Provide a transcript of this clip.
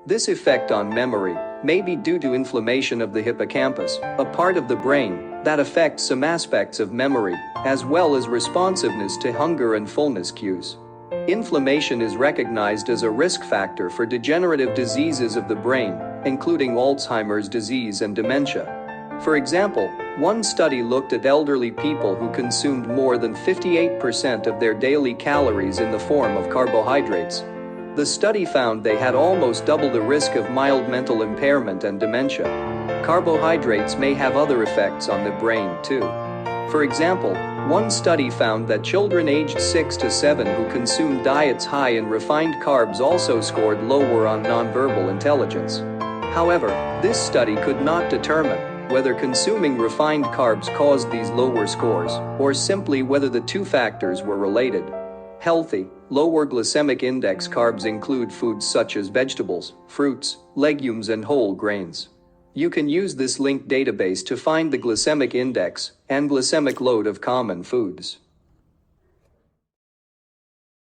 This effect on memory may be due to inflammation of the hippocampus, a part of the brain that affects some aspects of memory, as well as responsiveness to hunger and fullness cues. Inflammation is recognized as a risk factor for degenerative diseases of the brain, including Alzheimer's disease and dementia. For example, one study looked at elderly people who consumed more than 58% of their daily calories in the form of carbohydrates. The study found they had almost double the risk of mild mental impairment and dementia. Carbohydrates may have other effects on the brain too. For example, one study found that children aged 6 to 7 who consumed diets high in refined carbs also scored lower on nonverbal intelligence. However, this study could not determine whether consuming refined carbs caused these lower scores, or simply whether the two factors were related. Healthy, lower glycemic index carbs include foods such as vegetables, fruits, legumes, and whole grains. You can use this linked database to find the glycemic index and glycemic load of common foods.